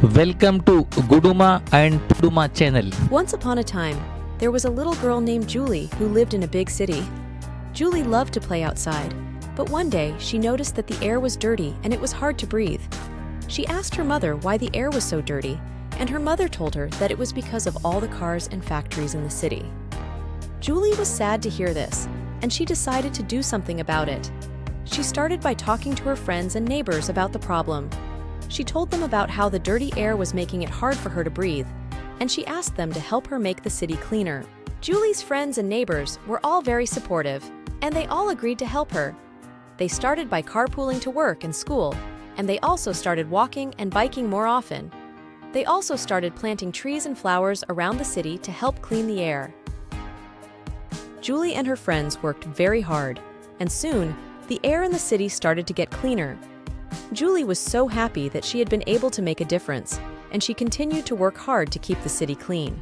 Welcome to Gudduma&Pudduma channel. Once upon a time, there was a little girl named Julie who lived in a big city. Julie loved to play outside, but one day she noticed that the air was dirty and it was hard to breathe. She asked her mother why the air was so dirty, and her mother told her that it was because of all the cars and factories in the city. Julie was sad to hear this, and she decided to do something about it. She started by talking to her friends and neighbors about the problem. She told them about how the dirty air was making it hard for her to breathe, and she asked them to help her make the city cleaner. Julie's friends and neighbors were all very supportive, and they all agreed to help her. They started by carpooling to work and school, and they also started walking and biking more often. They also started planting trees and flowers around the city to help clean the air. Julie and her friends worked very hard, and soon, the air in the city started to get cleaner. Julie was so happy that she had been able to make a difference, and she continued to work hard to keep the city clean.